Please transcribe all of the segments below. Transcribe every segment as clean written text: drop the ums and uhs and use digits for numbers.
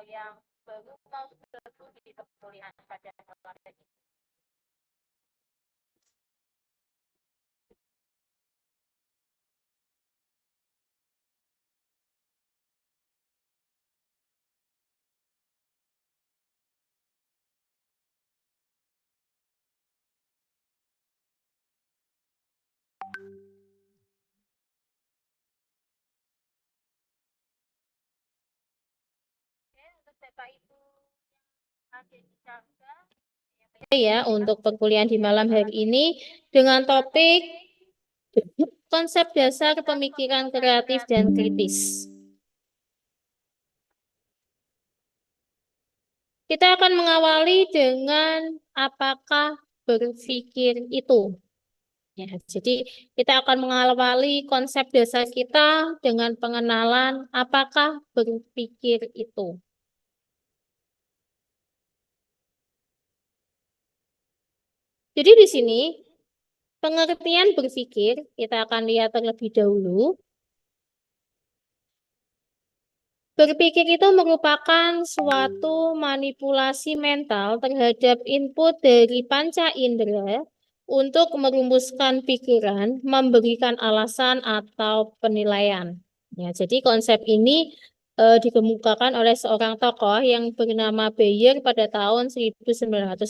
yang baru mau bergabung di perkuliahan pada malam ini? Untuk Bapak Ibu yang ada di Jakarta, ya, untuk perkuliahan di malam hari ini dengan topik konsep dasar pemikiran kreatif dan kritis. Kita akan mengawali dengan apakah berpikir itu. Ya, jadi kita akan mengawali konsep dasar kita dengan pengenalan apakah berpikir itu. Jadi di sini pengertian berpikir kita akan lihat terlebih dahulu. Berpikir itu merupakan suatu manipulasi mental terhadap input dari panca indera untuk merumuskan pikiran, memberikan alasan atau penilaian. Ya, jadi konsep ini dikemukakan oleh seorang tokoh yang bernama Bayer pada tahun 1984.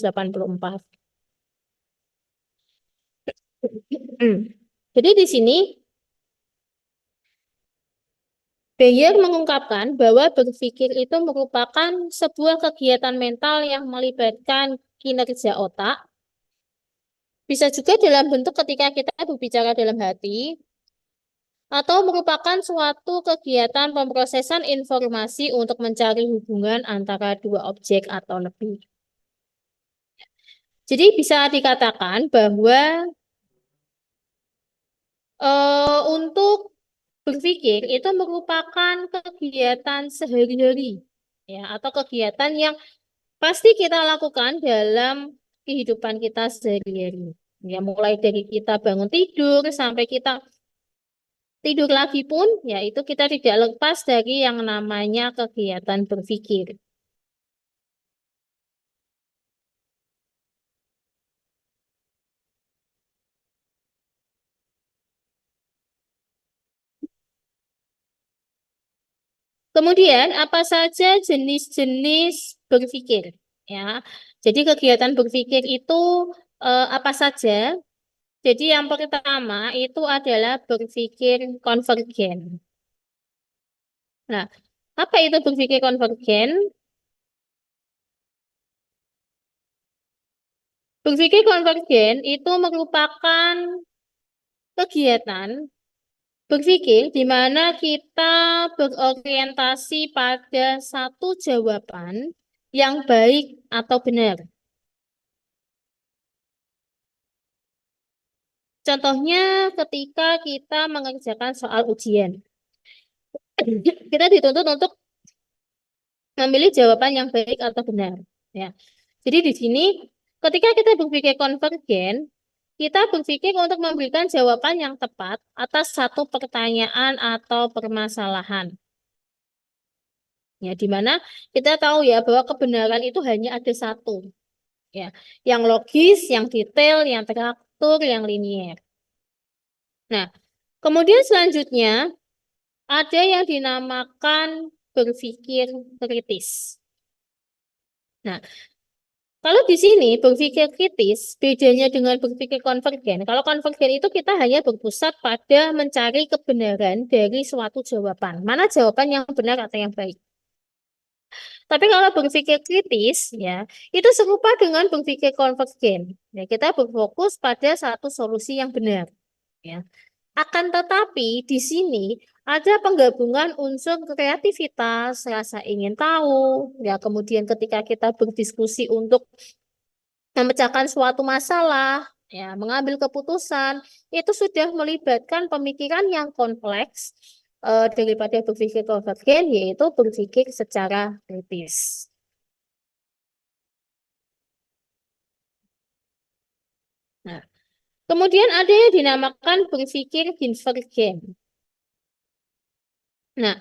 Jadi di sini Bayer mengungkapkan bahwa berpikir itu merupakan sebuah kegiatan mental yang melibatkan kinerja otak. Bisa juga dalam bentuk ketika kita berbicara dalam hati, atau merupakan suatu kegiatan pemrosesan informasi untuk mencari hubungan antara dua objek atau lebih. Jadi bisa dikatakan bahwa untuk berpikir itu merupakan kegiatan sehari-hari, ya, atau kegiatan yang pasti kita lakukan dalam kehidupan kita sehari-hari. Ya, mulai dari kita bangun tidur sampai kita tidur lagi pun, ya itu kita tidak lepas dari yang namanya kegiatan berpikir. Kemudian, apa saja jenis-jenis berpikir? Ya, jadi kegiatan berpikir itu apa saja? Jadi yang pertama itu adalah berpikir konvergen. Nah, apa itu berpikir konvergen? Berpikir konvergen itu merupakan kegiatan berpikir di mana kita berorientasi pada satu jawaban yang baik atau benar. Contohnya ketika kita mengerjakan soal ujian. Kita dituntut untuk memilih jawaban yang baik atau benar. Ya. Jadi di sini ketika kita berpikir konvergen, kita berpikir untuk memberikan jawaban yang tepat atas satu pertanyaan atau permasalahan. Ya, di mana kita tahu ya bahwa kebenaran itu hanya ada satu. Ya, yang logis, yang detail, yang teratur, yang linier. Nah, kemudian selanjutnya ada yang dinamakan berpikir kritis. Nah, kalau di sini berpikir kritis, bedanya dengan berpikir konvergen. Kalau konvergen itu kita hanya berpusat pada mencari kebenaran dari suatu jawaban. Mana jawaban yang benar atau yang baik. Tapi kalau berpikir kritis, ya, itu serupa dengan berpikir konvergen. Ya, kita berfokus pada satu solusi yang benar. Ya. Akan tetapi di sini ada penggabungan unsur kreativitas, rasa ingin tahu, ya, kemudian ketika kita berdiskusi untuk memecahkan suatu masalah, ya, mengambil keputusan, itu sudah melibatkan pemikiran yang kompleks daripada berpikir konvergen, yaitu berpikir secara kritis. Nah, kemudian ada yang dinamakan berpikir divergen. Nah,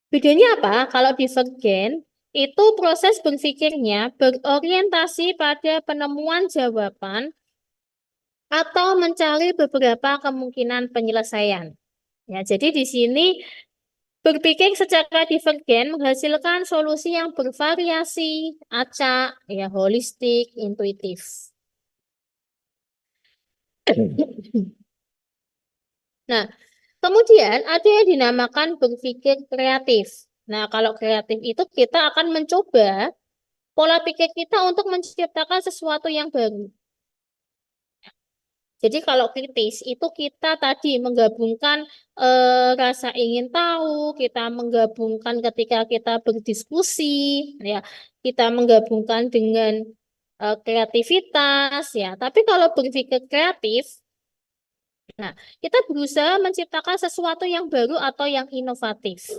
bedanya apa? Kalau divergen, itu proses berpikirnya berorientasi pada penemuan jawaban atau mencari beberapa kemungkinan penyelesaian. Ya, jadi di sini berpikir secara divergen menghasilkan solusi yang bervariasi, acak, ya, holistik, intuitif. Nah, kemudian ada yang dinamakan berpikir kreatif. Nah, kalau kreatif itu kita akan mencoba pola pikir kita untuk menciptakan sesuatu yang baru. Jadi kalau kritis itu kita tadi menggabungkan rasa ingin tahu, kita menggabungkan ketika kita berdiskusi, ya, kita menggabungkan dengan kreativitas, ya. Tapi kalau berpikir kreatif, nah, kita berusaha menciptakan sesuatu yang baru atau yang inovatif.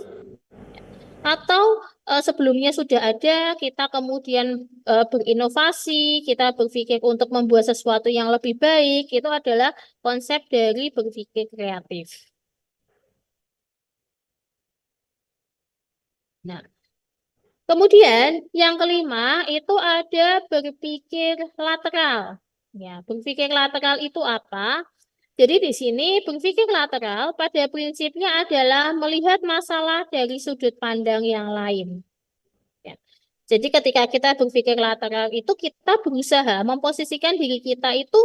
Atau sebelumnya sudah ada, kita kemudian berinovasi, kita berpikir untuk membuat sesuatu yang lebih baik, itu adalah konsep dari berpikir kreatif. Nah, kemudian yang kelima itu ada berpikir lateral. Ya, berpikir lateral itu apa? Jadi di sini berpikir lateral pada prinsipnya adalah melihat masalah dari sudut pandang yang lain. Ya. Jadi ketika kita berpikir lateral itu kita berusaha memposisikan diri kita itu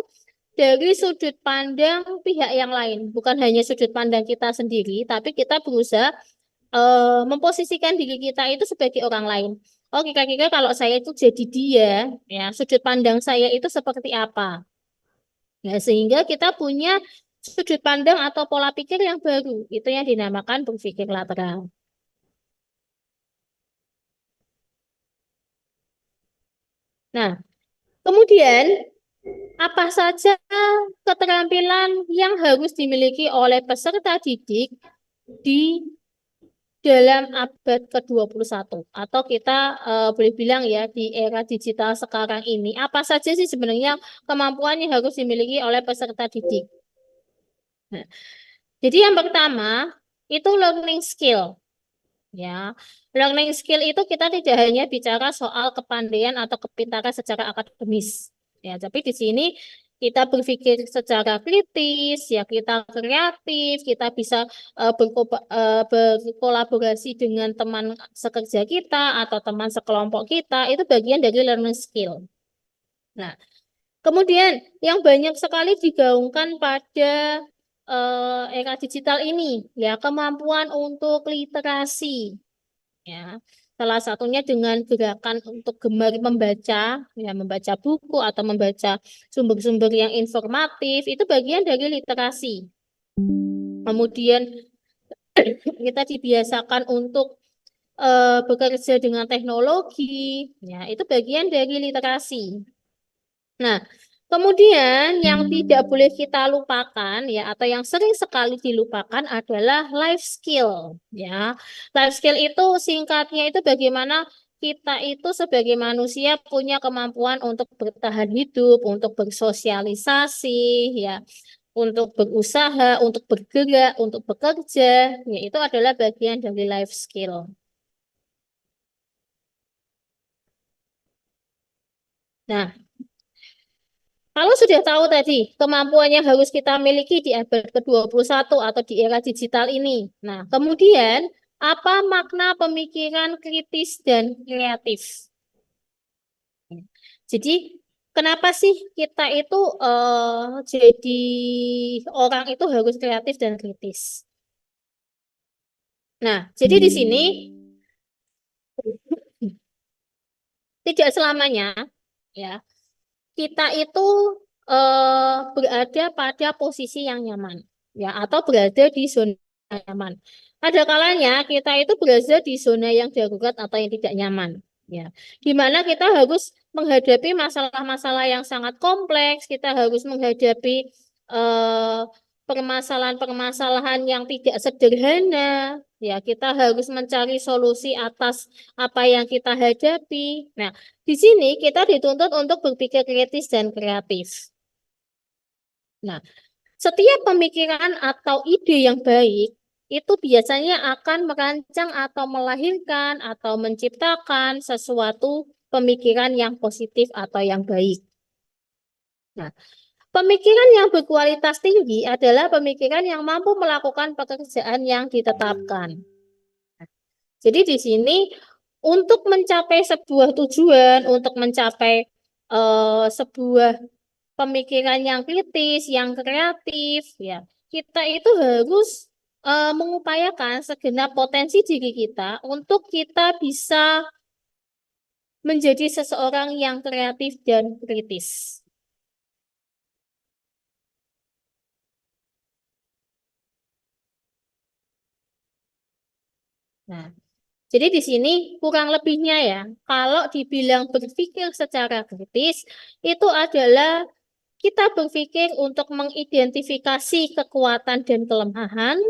dari sudut pandang pihak yang lain, bukan hanya sudut pandang kita sendiri, tapi kita berusaha memposisikan diri kita itu sebagai orang lain. Oh, kira-kira kalau saya itu jadi dia, ya, sudut pandang saya itu seperti apa? Ya, sehingga kita punya sudut pandang atau pola pikir yang baru. Itu yang dinamakan berpikir lateral. Nah, kemudian apa saja keterampilan yang harus dimiliki oleh peserta didik di dalam abad ke-21 atau kita boleh bilang ya di era digital sekarang ini apa saja sih sebenarnya kemampuan yang harus dimiliki oleh peserta didik. Nah, jadi yang pertama itu learning skill. Ya, learning skill itu kita tidak hanya bicara soal kepandaian atau kepintaran secara akademis. Ya, tapi di sini kita berpikir secara kritis, ya kita kreatif, kita bisa berkolaborasi dengan teman sekerja kita atau teman sekelompok kita, itu bagian dari learning skill. Nah, kemudian yang banyak sekali digaungkan pada era digital ini, ya kemampuan untuk literasi. Ya, salah satunya dengan gerakan untuk gemar membaca, ya membaca buku atau membaca sumber-sumber yang informatif, itu bagian dari literasi. Kemudian kita dibiasakan untuk bekerja dengan teknologi, ya itu bagian dari literasi. Nah, kemudian yang tidak boleh kita lupakan ya atau yang sering sekali dilupakan adalah life skill ya. Life skill itu singkatnya itu bagaimana kita itu sebagai manusia punya kemampuan untuk bertahan hidup, untuk bersosialisasi ya, untuk berusaha, untuk bergerak, untuk bekerja, ya itu adalah bagian dari life skill. Nah, kalau sudah tahu tadi kemampuan yang harus kita miliki di abad ke-21 atau di era digital ini. Nah, kemudian apa makna pemikiran kritis dan kreatif? Jadi, kenapa sih kita itu jadi orang itu harus kreatif dan kritis? Nah, jadi di sini tidak selamanya ya kita itu berada pada posisi yang nyaman ya atau berada di zona nyaman. Ada kalanya kita itu berada di zona yang darurat atau yang tidak nyaman ya. Di mana kita harus menghadapi masalah-masalah yang sangat kompleks, kita harus menghadapi eh, permasalahan-permasalahan yang tidak sederhana ya. Kita harus mencari solusi atas apa yang kita hadapi. Nah, di sini kita dituntut untuk berpikir kritis dan kreatif. Nah, setiap pemikiran atau ide yang baik itu biasanya akan merancang atau melahirkan atau menciptakan sesuatu pemikiran yang positif atau yang baik. Nah, pemikiran yang berkualitas tinggi adalah pemikiran yang mampu melakukan pekerjaan yang ditetapkan. Jadi di sini untuk mencapai sebuah tujuan, untuk mencapai sebuah pemikiran yang kritis, yang kreatif, ya kita itu harus mengupayakan segenap potensi diri kita untuk kita bisa menjadi seseorang yang kreatif dan kritis. Nah, jadi di sini kurang lebihnya ya, kalau dibilang berpikir secara kritis, itu adalah kita berpikir untuk mengidentifikasi kekuatan dan kelemahan.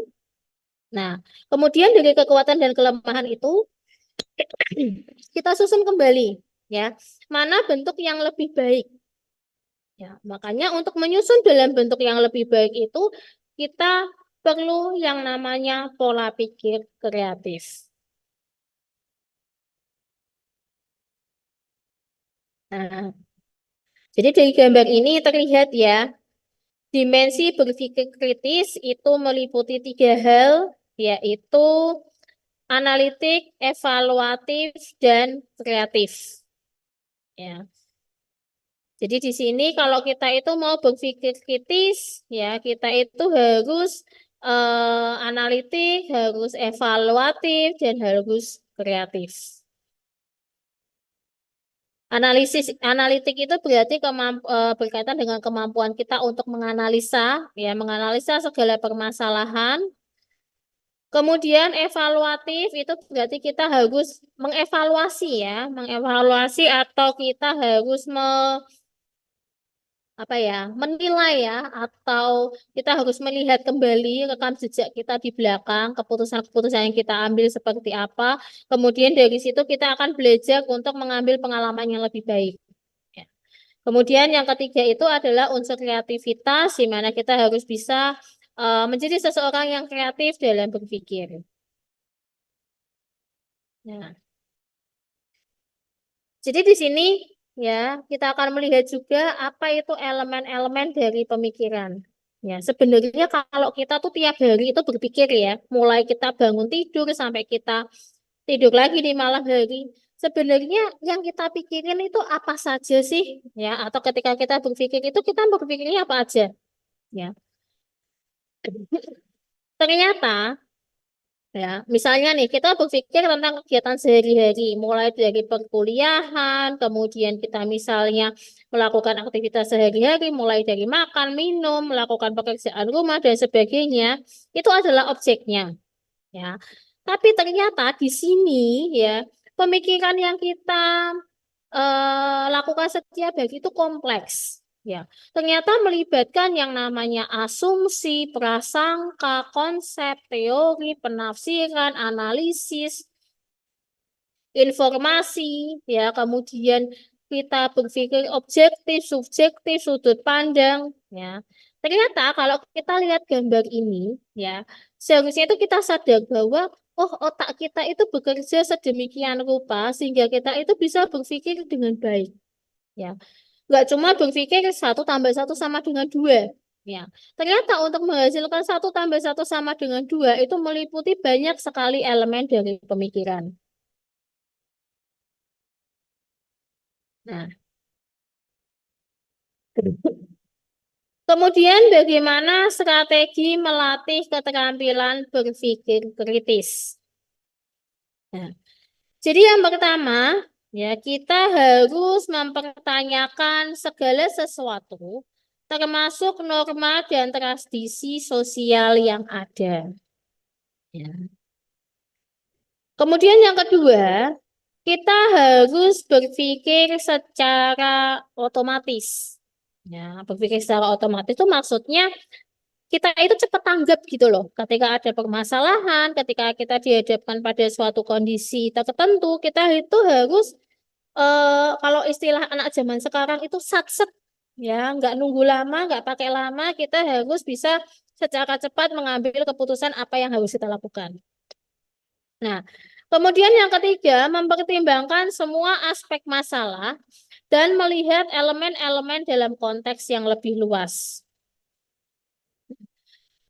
Nah, kemudian dari kekuatan dan kelemahan itu kita susun kembali, ya, mana bentuk yang lebih baik. Ya, makanya untuk menyusun dalam bentuk yang lebih baik itu kita perlu yang namanya pola pikir kreatif. Nah, jadi dari gambar ini terlihat ya, dimensi berpikir kritis itu meliputi tiga hal, yaitu analitik, evaluatif, dan kreatif. Ya. Jadi di sini kalau kita itu mau berpikir kritis, ya kita itu harus analitik, harus evaluatif, dan harus kreatif. Analitik itu berarti berkaitan dengan kemampuan kita untuk menganalisa, ya menganalisa segala permasalahan. Kemudian evaluatif itu berarti kita harus mengevaluasi ya, mengevaluasi atau kita harus apa ya, menilai ya, atau kita harus melihat kembali rekam jejak kita di belakang, keputusan-keputusan yang kita ambil seperti apa. Kemudian dari situ kita akan belajar untuk mengambil pengalaman yang lebih baik. Ya. Kemudian yang ketiga itu adalah unsur kreativitas, di mana kita harus bisa menjadi seseorang yang kreatif dalam berpikir. Nah, jadi di sini ya kita akan melihat juga apa itu elemen-elemen dari pemikiran. Ya, sebenarnya kalau kita tuh tiap hari itu berpikir ya, mulai kita bangun tidur sampai kita tidur lagi di malam hari, sebenarnya yang kita pikirin itu apa saja sih? Ya, atau ketika kita berpikir itu kita berpikirnya apa aja? Ya. Ternyata ya, misalnya nih, kita berpikir tentang kegiatan sehari-hari, mulai dari perkuliahan, kemudian kita misalnya melakukan aktivitas sehari-hari, mulai dari makan, minum, melakukan pekerjaan rumah, dan sebagainya, itu adalah objeknya. Ya. Tapi ternyata di sini, ya, pemikiran yang kita lakukan setiap hari itu kompleks. Ya, ternyata melibatkan yang namanya asumsi, prasangka, konsep, teori, penafsiran, analisis, informasi, ya, kemudian kita berpikir objektif, subjektif, sudut pandang, ya. Ternyata kalau kita lihat gambar ini, ya, seharusnya itu kita sadar bahwa oh otak kita itu bekerja sedemikian rupa sehingga kita itu bisa berpikir dengan baik. Ya, nggak cuma berpikir satu tambah satu sama dengan dua. Ya, ternyata untuk menghasilkan satu tambah satu sama dengan dua itu meliputi banyak sekali elemen dari pemikiran. Nah, kemudian bagaimana strategi melatih keterampilan berpikir kritis? Nah, jadi yang pertama, ya kita harus mempertanyakan segala sesuatu, termasuk norma dan tradisi sosial yang ada. Ya. Kemudian yang kedua, kita harus berpikir secara otomatis. Ya, berpikir secara otomatis itu maksudnya kita itu cepat tanggap gitu loh. Ketika ada permasalahan, ketika kita dihadapkan pada suatu kondisi tertentu, kita itu harus kalau istilah anak zaman sekarang itu satset ya, nggak nunggu lama, nggak pakai lama, kita harus bisa secara cepat mengambil keputusan apa yang harus kita lakukan. Nah, kemudian yang ketiga, mempertimbangkan semua aspek masalah dan melihat elemen-elemen dalam konteks yang lebih luas.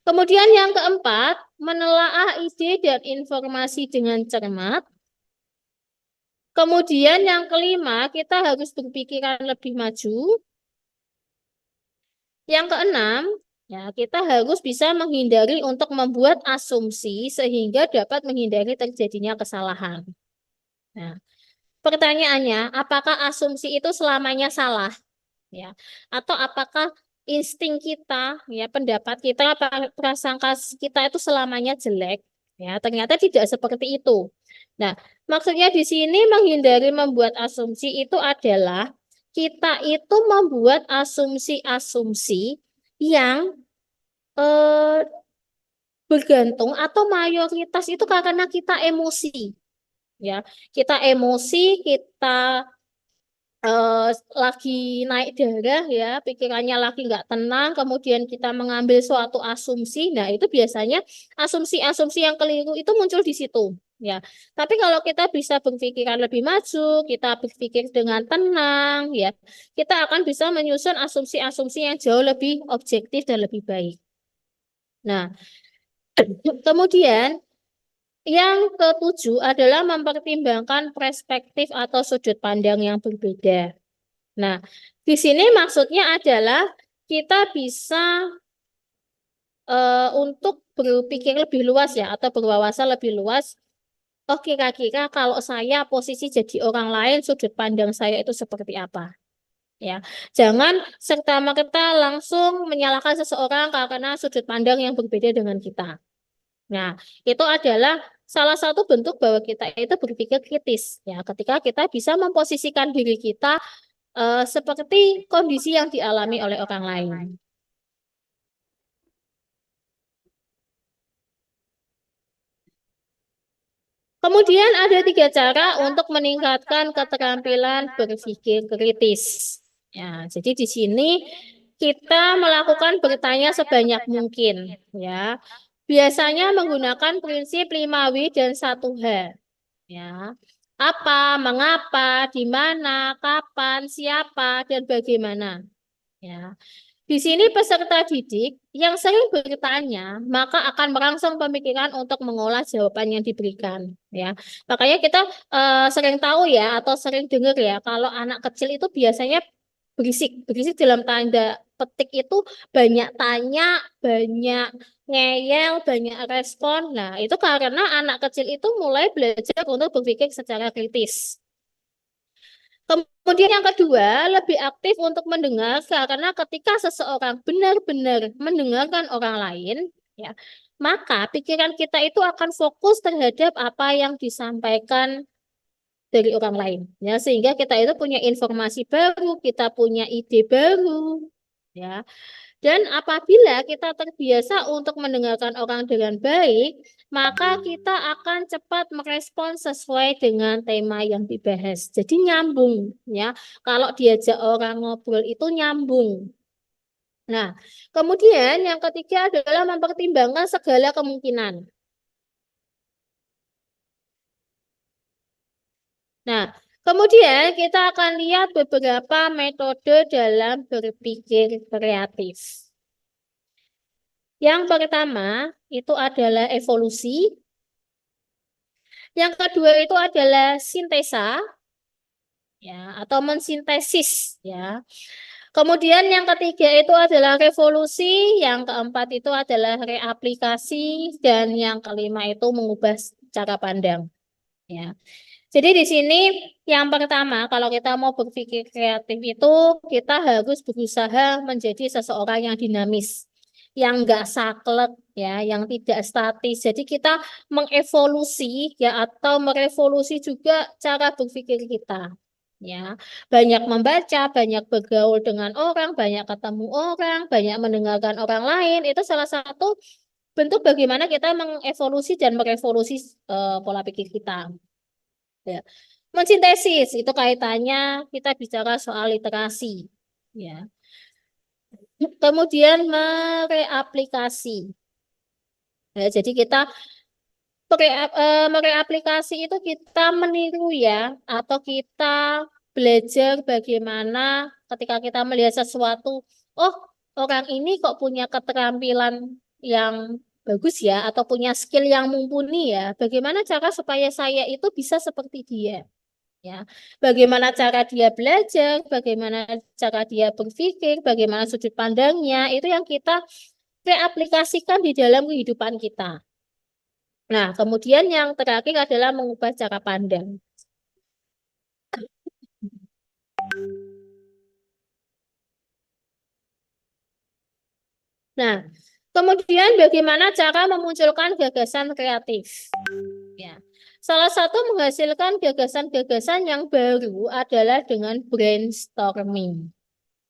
Kemudian yang keempat, menelaah ide dan informasi dengan cermat. Kemudian yang kelima, kita harus berpikiran lebih maju. Yang keenam, ya, kita harus bisa menghindari untuk membuat asumsi sehingga dapat menghindari terjadinya kesalahan. Nah, pertanyaannya, apakah asumsi itu selamanya salah? Ya, atau apakah insting kita, ya, pendapat kita, prasangka kita itu selamanya jelek? Ya, ternyata tidak seperti itu. Nah, maksudnya di sini menghindari membuat asumsi itu adalah kita itu membuat asumsi-asumsi yang eh, bergantung atau mayoritas itu karena kita emosi, ya. Kita emosi, kita eh, lagi naik darah, ya, pikirannya lagi nggak tenang, kemudian kita mengambil suatu asumsi. Nah, itu biasanya asumsi-asumsi yang keliru itu muncul di situ, ya. Tapi kalau kita bisa berpikiran lebih maju, kita berpikir dengan tenang, ya, kita akan bisa menyusun asumsi-asumsi yang jauh lebih objektif dan lebih baik. Nah, kemudian yang ketujuh adalah mempertimbangkan perspektif atau sudut pandang yang berbeda. Nah, di sini maksudnya adalah kita bisa untuk berpikir lebih luas, ya, atau berwawasan lebih luas. Oh, kira-kira kalau saya posisi jadi orang lain, sudut pandang saya itu seperti apa? Ya, jangan serta-merta langsung menyalahkan seseorang karena sudut pandang yang berbeda dengan kita. Nah, itu adalah salah satu bentuk bahwa kita itu berpikir kritis, ya, ketika kita bisa memposisikan diri kita seperti kondisi yang dialami oleh orang lain. Kemudian ada tiga cara untuk meningkatkan keterampilan berpikir kritis. Ya, jadi di sini kita melakukan bertanya sebanyak mungkin, ya. Biasanya menggunakan prinsip 5W dan 1H. Ya. Apa, mengapa, di mana, kapan, siapa, dan bagaimana. Ya. Di sini peserta didik yang sering bertanya, maka akan merangsang pemikiran untuk mengolah jawaban yang diberikan. Ya, makanya kita sering tahu, ya, atau sering dengar, ya, kalau anak kecil itu biasanya berisik, berisik dalam tanda petik itu banyak tanya, banyak ngeyel, banyak respon. Nah, itu karena anak kecil itu mulai belajar untuk berpikir secara kritis. Kemudian yang kedua, lebih aktif untuk mendengar karena ketika seseorang benar-benar mendengarkan orang lain, ya, maka pikiran kita itu akan fokus terhadap apa yang disampaikan dari orang lain, ya, sehingga kita itu punya informasi baru, kita punya ide baru, ya. Dan apabila kita terbiasa untuk mendengarkan orang dengan baik, maka kita akan cepat merespon sesuai dengan tema yang dibahas. Jadi nyambung, ya. Kalau diajak orang ngobrol itu nyambung. Nah, kemudian yang ketiga adalah mempertimbangkan segala kemungkinan. Nah, kemudian kita akan lihat beberapa metode dalam berpikir kreatif. Yang pertama itu adalah evolusi. Yang kedua itu adalah sintesa, ya, atau mensintesis, ya. Kemudian yang ketiga itu adalah revolusi, yang keempat itu adalah reaplikasi, dan yang kelima itu mengubah cara pandang, ya. Jadi di sini yang pertama, kalau kita mau berpikir kreatif itu kita harus berusaha menjadi seseorang yang dinamis, yang enggak saklek, ya, yang tidak statis. Jadi kita mengevolusi, ya, atau merevolusi juga cara berpikir kita. Ya, banyak membaca, banyak bergaul dengan orang, banyak ketemu orang, banyak mendengarkan orang lain. Itu salah satu bentuk bagaimana kita mengevolusi dan merevolusi pola pikir kita. Ya. Mensintesis itu kaitannya kita bicara soal literasi. Ya. Kemudian mereaplikasi. Ya, jadi kita mereaplikasi itu kita meniru ya, atau kita belajar bagaimana ketika kita melihat sesuatu, oh orang ini kok punya keterampilan yang bagus ya, atau punya skill yang mumpuni ya, bagaimana cara supaya saya itu bisa seperti dia, ya. Bagaimana cara dia belajar, bagaimana cara dia berpikir, bagaimana sudut pandangnya, itu yang kita reaplikasikan di dalam kehidupan kita. Nah, kemudian yang terakhir adalah mengubah cara pandang. Nah, kemudian bagaimana cara memunculkan gagasan kreatif? Ya. Salah satu menghasilkan gagasan-gagasan yang baru adalah dengan brainstorming.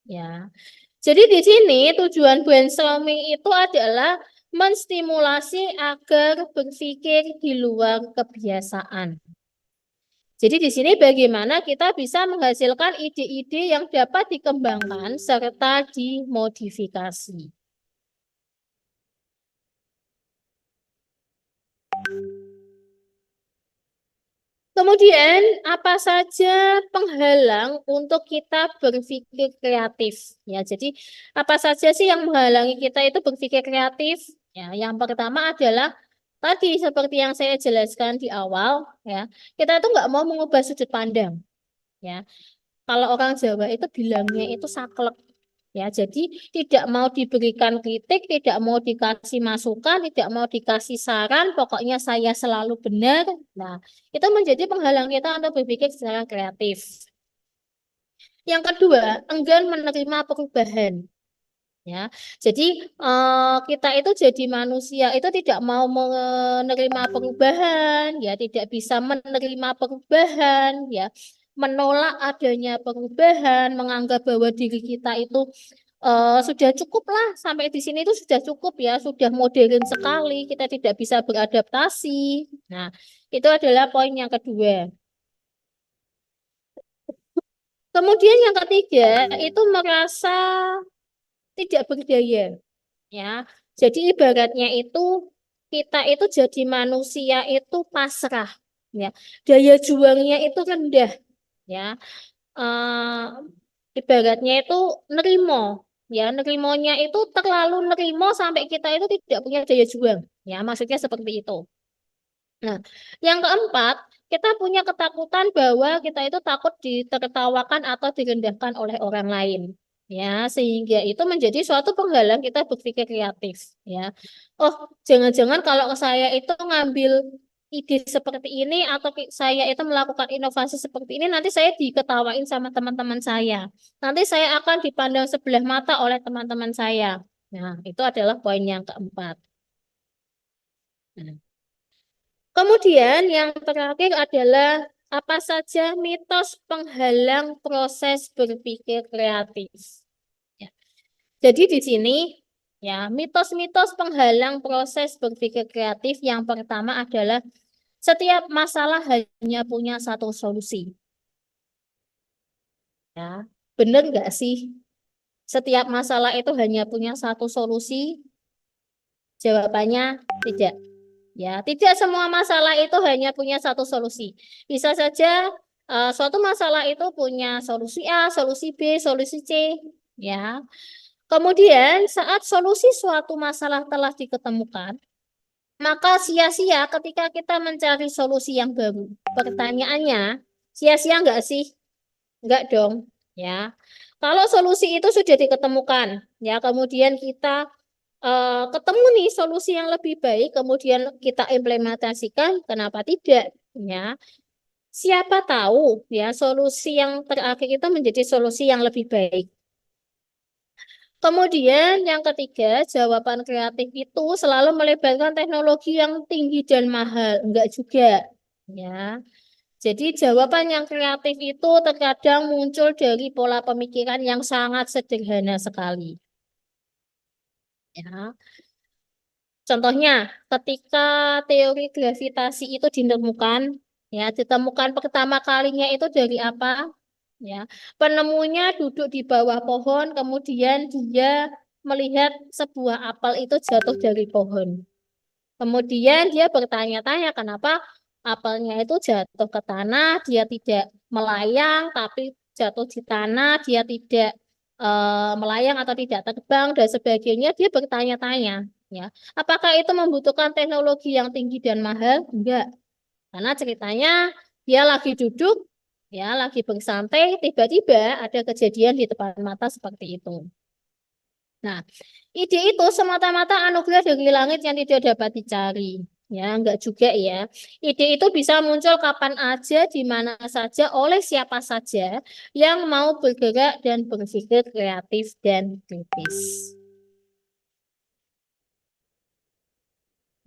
Ya. Jadi di sini tujuan brainstorming itu adalah menstimulasi agar berpikir di luar kebiasaan. Jadi di sini bagaimana kita bisa menghasilkan ide-ide yang dapat dikembangkan serta dimodifikasi. Kemudian, apa saja penghalang untuk kita berpikir kreatif? Ya, jadi apa saja sih yang menghalangi kita itu berpikir kreatif? Ya, yang pertama adalah tadi seperti yang saya jelaskan di awal, ya, kita itu nggak mau mengubah sudut pandang. Ya, kalau orang Jawa itu bilangnya itu saklek. Ya, jadi tidak mau diberikan kritik, tidak mau dikasih masukan, tidak mau dikasih saran, pokoknya saya selalu benar. Nah, itu menjadi penghalang kita untuk berpikir secara kreatif. Yang kedua, enggan menerima perubahan. Ya, jadi kita itu jadi manusia itu tidak mau menerima perubahan, ya tidak bisa menerima perubahan, ya menolak adanya perubahan, menganggap bahwa diri kita itu sudah cukup lah sampai di sini itu sudah cukup ya, sudah modern sekali, kita tidak bisa beradaptasi. Nah, itu adalah poin yang kedua. Kemudian yang ketiga itu merasa tidak berdaya. Ya, jadi ibaratnya itu kita itu jadi manusia itu pasrah, ya. Daya juangnya itu rendah, ya. Ibaratnya itu nerimo, ya. Nerimonya itu terlalu nerimo sampai kita itu tidak punya daya juang, ya. Maksudnya seperti itu. Nah, yang keempat, kita punya ketakutan bahwa kita itu takut ditertawakan atau direndahkan oleh orang lain. Ya, sehingga itu menjadi suatu penghalang kita berpikir kreatif. Ya, oh, jangan-jangan kalau saya itu ngambil ide seperti ini atau saya itu melakukan inovasi seperti ini, nanti saya diketawain sama teman-teman saya. Nanti saya akan dipandang sebelah mata oleh teman-teman saya. Nah, itu adalah poin yang keempat. Nah, kemudian yang terakhir adalah apa saja mitos penghalang proses berpikir kreatif. Ya. Jadi di sini ya mitos-mitos penghalang proses berpikir kreatif yang pertama adalah setiap masalah hanya punya satu solusi. Ya, benar nggak sih? Setiap masalah itu hanya punya satu solusi? Jawabannya tidak. Ya, tidak semua masalah itu hanya punya satu solusi. Bisa saja suatu masalah itu punya solusi A, solusi B, solusi C. Ya. Kemudian saat solusi suatu masalah telah diketemukan, maka sia-sia ketika kita mencari solusi yang baru. Pertanyaannya, sia-sia enggak sih? Enggak dong. Ya. Kalau solusi itu sudah diketemukan, ya, kemudian kita ketemu nih solusi yang lebih baik, kemudian kita implementasikan, kenapa tidak? Ya, siapa tahu ya solusi yang terakhir itu menjadi solusi yang lebih baik. Kemudian yang ketiga, jawaban kreatif itu selalu melibatkan teknologi yang tinggi dan mahal, enggak juga. Ya, jadi jawaban yang kreatif itu terkadang muncul dari pola pemikiran yang sangat sederhana sekali. Ya. Contohnya, ketika teori gravitasi itu ditemukan, ya, ditemukan pertama kalinya itu dari apa? Ya, penemunya duduk di bawah pohon, kemudian dia melihat sebuah apel itu jatuh dari pohon. Kemudian dia bertanya-tanya kenapa apelnya itu jatuh ke tanah, dia tidak melayang, tapi jatuh di tanah, dia tidak melayang atau tidak terbang dan sebagainya. Dia bertanya-tanya, ya, apakah itu membutuhkan teknologi yang tinggi dan mahal? Enggak, karena ceritanya dia lagi duduk, ya, lagi bersantai, tiba-tiba ada kejadian di depan mata seperti itu. Nah, ide itu semata-mata anugerah dari langit yang tidak dapat dicari. Ya, enggak juga ya. Ide itu bisa muncul kapan aja, di mana saja, oleh siapa saja yang mau bergerak dan berpikir kreatif dan kritis.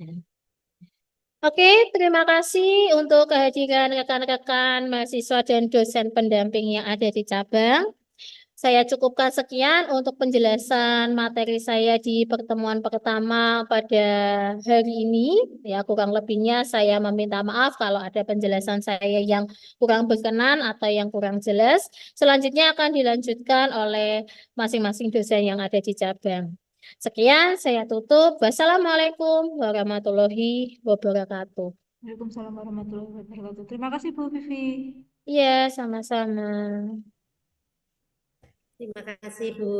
Ya. Oke, terima kasih untuk kehadiran rekan-rekan mahasiswa dan dosen pendamping yang ada di cabang. Saya cukupkan sekian untuk penjelasan materi saya di pertemuan pertama pada hari ini. Ya, kurang lebihnya saya meminta maaf kalau ada penjelasan saya yang kurang berkenan atau yang kurang jelas. Selanjutnya akan dilanjutkan oleh masing-masing dosen yang ada di cabang. Sekian, saya tutup. Wassalamualaikum warahmatullahi wabarakatuh. Waalaikumsalam warahmatullahi wabarakatuh. Terima kasih Bu Vivi. Iya, sama-sama. Terima kasih, Bu.